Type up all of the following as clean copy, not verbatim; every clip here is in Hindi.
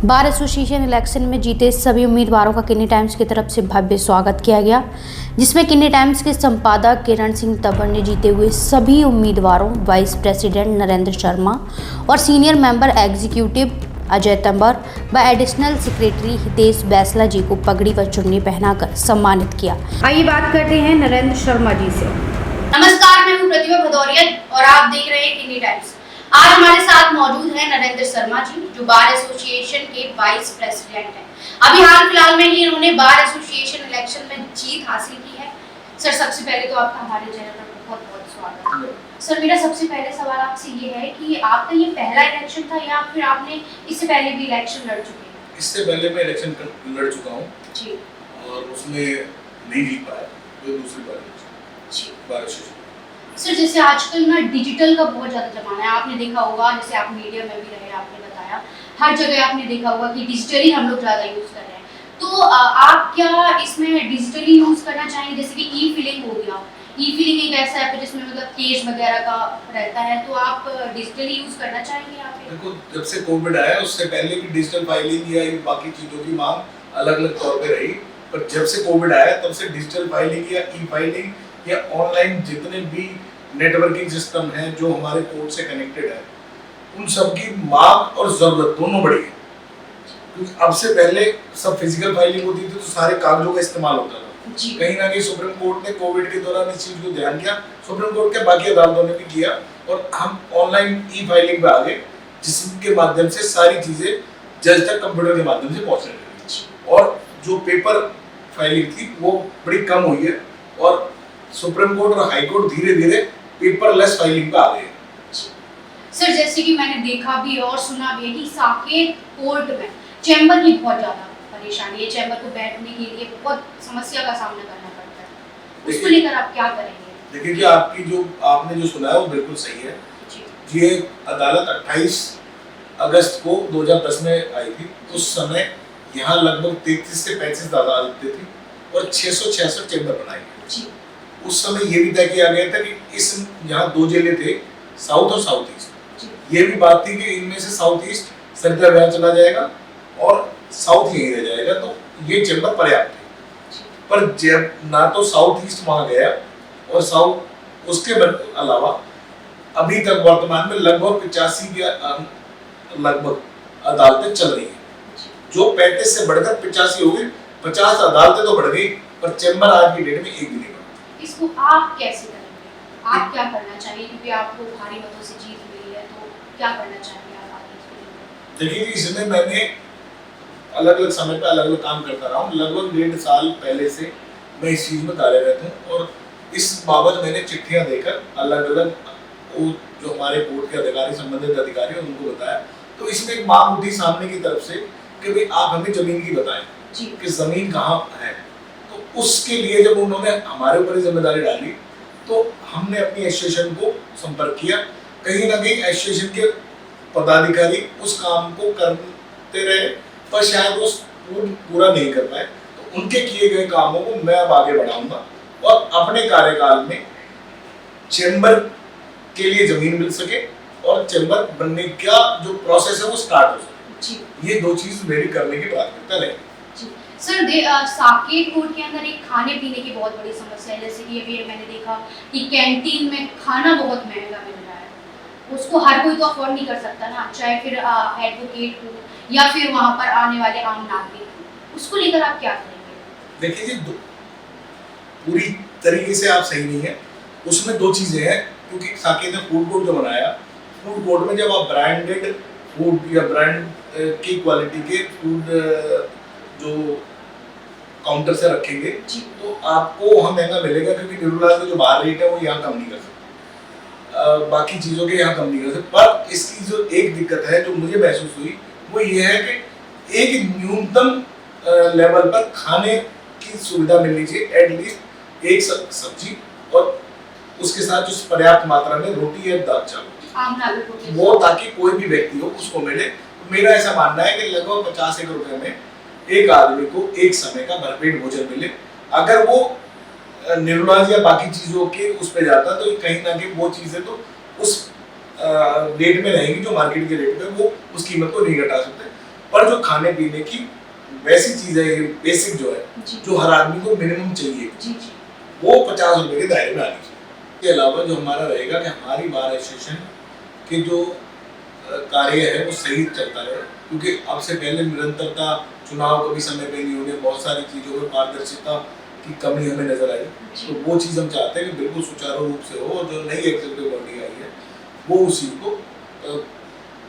बार एसोसिएशन इलेक्शन में जीते सभी उम्मीदवारों का किन्नी टाइम्स की तरफ से भव्य स्वागत किया गया, जिसमें किन्नी टाइम्स के संपादक किरण सिंह तंवर ने जीते हुए सभी उम्मीदवारों वाइस प्रेसिडेंट नरेंद्र शर्मा और senior member executive Ajay Tanwar व एडिशनल सेक्रेटरी हितेश बैसला जी को पगड़ी व चुन्नी पहनाकर सम्मानित किया। आइए बात करते हैं नरेंद्र शर्मा जी से। नमस्कार, मैं हूं प्रतिभा भदौरिया और आप देख रहे हैं किन्नी टाइम्स। आज हमारे साथ मौजूद हैं नरेंद्र शर्मा जी, जो बार एसोसिएशन के वाइस प्रेसिडेंट हैं। अभी हाल फिलहाल में ही इन्होंने बार एसोसिएशन इलेक्शन में जीत हासिल की है। सर, सबसे पहले तो आपका हमारे चैनल पर बहुत बहुत स्वागत है। सर, मेरा सबसे पहले सवाल आपसे ये है कि आपका ये पहला इलेक्शन था या फिर आपने इससे पहले भी इलेक्शन लड़ चुके हैं? इससे पहले मैं इलेक्शन लड़ चुका हूँ जी, और उसमें नहीं जीत पाया, तो दूसरी बार जी। Bar association. सर, जैसे आजकल ना डिजिटल का बहुत ज़्यादा ज़माना है, आपने देखा होगा, जैसे आप मीडिया में भी रहे, आपने बताया, हर जगह आपने देखा होगा कि डिजिटली हम लोग ज़्यादा यूज़ कर रहे हैं। तो आप क्या इसमें डिजिटली यूज़ करना चाहेंगे? जैसे कि ई फिलिंग हो गया, ई फिलिंग एक ऐसा ऐप है जिसमें मतलब केस वगैरह का रहता है, तो आप डिजिटली यूज़ करना चाहेंगे यहाँ पे? देखो, जब से कोविड आया उससे पहले भी डिजिटल फाइलिंग या बाकी चीज़ों की मांग अलग अलग तौर पे रही, पर जब से कोविड आया तब से डिजिटल फाइलिंग या ई फाइलिंग या ऑनलाइन जितने भी नेटवर्किंग सिस्टम है जो हमारे कोर्ट से कनेक्टेड है, उन सब की मांग और जरूरत दोनों बढ़ी है। क्योंकि अब से पहले सब फिजिकल फाइलिंग होती थी तो सारे कागजों का इस्तेमाल होता था। कहीं ना कहीं सुप्रीम कोर्ट ने कोविड के दौरान इस चीज को ध्यान किया, सुप्रीम कोर्ट के बाकी अदालतों ने भी किया और हम ऑनलाइन ई फाइलिंग पे आ गए, जिसके माध्यम से सारी चीजें जज तक कंप्यूटर के माध्यम से पहुंचने लगी और जो पेपर फाइलिंग थी वो बड़ी कम हुई है और सुप्रीम कोर्ट और हाई कोर्ट धीरे धीरे पेपरलेस फाइलिंग पे आ गए। सर, जैसे कि मैंने देखा भी और सुना भी है कि साकेत कोर्ट में चैम्बर की बहुत ज्यादा परेशानी है, चैम्बर को बैठने के लिए बहुत समस्या का सामना करना पड़ता है, उसको लेकर आप क्या करेंगे? देखिए कि आपने जो सुना है वो बिल्कुल सही है। ये अदालत 28 अगस्त को 2010 में आई थी। उस समय यहाँ लगभग 33 से 35 अदालतें थी और 666 चैम्बर बनाए गए। उस समय ये भी तय किया गया था कि इस यहाँ दो जेलें थे, साउथ और साउथ ईस्ट। ये भी बात थी कि इनमें से साउथ ईस्ट सर्कुलर अभियान चला जाएगा और साउथ यहीं रह जाएगा, तो ये चैम्बर पर्याप्त है। पर जब ना तो साउथ ईस्ट वहां गया और साउथ उसके अलावा अभी तक वर्तमान में लगभग 85 के लगभग अदालतें चल रही हैं, जो 35 से बढ़कर 85 हो गई। 50 अदालतें तो बढ़ गई पर चैम्बर आज की डेट में एक भी नहीं। इसको आप कैसे करेंगे? आप क्या करना चाहिए? क्योंकि आपको भारी मतों से जीत मिली है, तो क्या करना चाहेंगे आप आगे इसके लिए? देखिए, इसमें मैंने अलग अलग समय पे अलग अलग काम करता रहा हूँ। लगभग 1.5 साल पहले से मैं इस चीज़ में कार्यरत हूँ और इस बाबत मैंने चिट्ठियाँ देकर अलग अलग जो हमारे कोर्ट के अधिकारी, संबंधित अधिकारी हैं, उनको बताया। तो इसमें एक मांग उठी सामने की तरफ से कि भाई आप हमें जमीन की बताएं कि जमीन कहाँ है। तो उसके लिए जब उन्होंने हमारे ऊपर जिम्मेदारी डाली तो हमने अपनी एसोसिएशन को संपर्क किया। कहीं ना कहीं एसोसिएशन के पदाधिकारी उस काम को करते रहे पर शायद वो पूरा नहीं कर पाए। तो उनके किए गए कामों को मैं अब आगे बढ़ाऊंगा और अपने कार्यकाल में चैम्बर के लिए जमीन मिल सके और चैम्बर बनने का जो प्रोसेस है वो स्टार्ट हो सके। ये दो चीज मेरी करने की प्राथमिकता रहेगी। सर, साकेत कोर्ट के अंदर एक खाने पीने की बहुत बड़ी समस्या है। जैसे कि अभी मैंने देखा कि कैंटीन में खाना बहुत महंगा मिल रहा है, उसको हर कोई तो अफोर्ड नहीं कर सकता ना, चाहे फिर एडवोकेट हो या फिर वहाँ पर आने वाले आम नागरिक हो। उसको लेकर आप क्या करेंगे? देखिए जी, पूरी तरीके से आप सही नहीं है। उसमें दो चीजें हैं, क्योंकि साकेत ने फूड कोर्ट जो बनाया, फूड कोर्ट में जब आप ब्रांडेड फूड या ब्रांड की क्वालिटी के फूड जो काउंटर से रखेंगे तो आपको वहाँ महंगा मिलेगा, क्योंकि निर्मला का जो बाहर रेट है वो यहाँ कम नहीं कर सकते, बाकी चीज़ों के यहाँ कम नहीं कर सकते। पर इसकी जो एक दिक्कत है जो मुझे महसूस हुई वो ये है कि एक न्यूनतम लेवल पर खाने की सुविधा मिलनी चाहिए, एटलीस्ट एक सब्जी और उसके साथ जो पर्याप्त मात्रा में रोटी या दाल चावल, वो ताकि कोई भी व्यक्ति हो उसको मिले। मेरा ऐसा मानना है कि लगभग 50 रुपए में एक आदमी को एक समय का भरपेट भोजन मिले। अगर वो निर्मला या बाकी चीजों के उस पे जाता तो कहीं ना कहीं वो चीजें तो उस रेट में रहेंगी जो मार्केट के रेट में, वो उस कीमत को नहीं घटा सकते। पर जो खाने पीने की वैसी चीज है, बेसिक जो है, जी जो हर आदमी को मिनिमम चाहिए, जी जी वो 50 रुपए के दायरे में आनी चाहिए। इसके अलावा जो हमारा रहेगा कि हमारी बार एसोसिएशन के जो कार्य है वो सही चलता रहे, क्योंकि अब से पहले निरंतरता, चुनाव कभी समय पे नहीं होने, बहुत सारी चीज़ों में पारदर्शिता की कमी हमें नजर आई। तो वो चीज़ हम चाहते हैं कि बिल्कुल सुचारू रूप से हो, और जो नई एग्जीक्यूटिव बॉडी आई है वो उसी को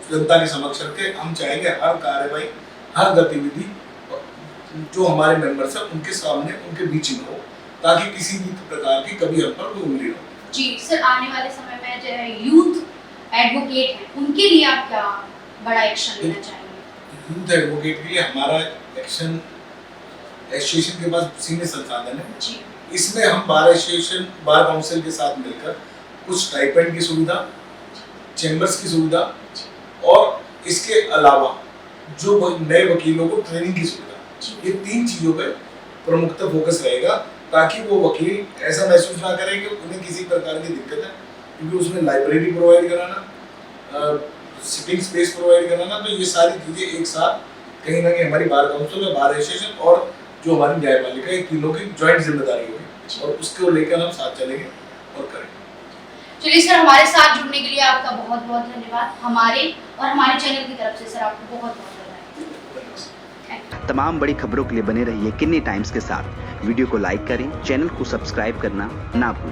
जनता के समक्ष रखे। हम चाहेंगे हर कार्रवाई, हर गतिविधि जो हमारे मेंबर्स हैं उनके सामने, उनके बीच में हो, ताकि किसी भी प्रकार की कभी हम पर कोई उंगली न हो। जी सर, आने वाले समय में जो यूथ एडवोकेट हैं उनके लिए आप क्या बड़ा एक्शन लेना चाहेंगे? यूथ एडवोकेट के लिए हमारा एक्शन, एसोसिएशन के पास सीमित संसाधन है। जी इसमें हम बार एसोसिएशन, बार काउंसिल के साथ मिलकर कुछ स्टाइपेंड की सुविधा, चैम्बर्स की सुविधा, और इसके अलावा जो नए वकीलों को ट्रेनिंग की सुविधा, ये 3 चीज़ों पे प्रमुखता फोकस रहेगा, ताकि वो वकील ऐसा महसूस ना करें कि उन्हें किसी प्रकार की दिक्कत है, क्योंकि उसमें लाइब्रेरी प्रोवाइड कराना, सिटिंग स्पेस प्रोवाइड कराना, तो ये सारी चीज़ें एक साथ कहीं ना कहीं हमारी बार काउंसिल और बार एसोसिएशन और जो हमारी न्यायपालिका, ये तीनों की ज्वाइंट जिम्मेदारी होगी, और उसको लेकर हम साथ चलेंगे और करेंगे। चलिए सर, हमारे साथ जुड़ने के लिए आपका बहुत बहुत धन्यवाद। हमारे और हमारे चैनल की तरफ से सर आपको बहुत बहुत धन्यवाद। तमाम बड़ी खबरों के लिए बने रहिए किन्नी टाइम्स के साथ। वीडियो को लाइक करें, चैनल को सब्सक्राइब करना ना भूलें।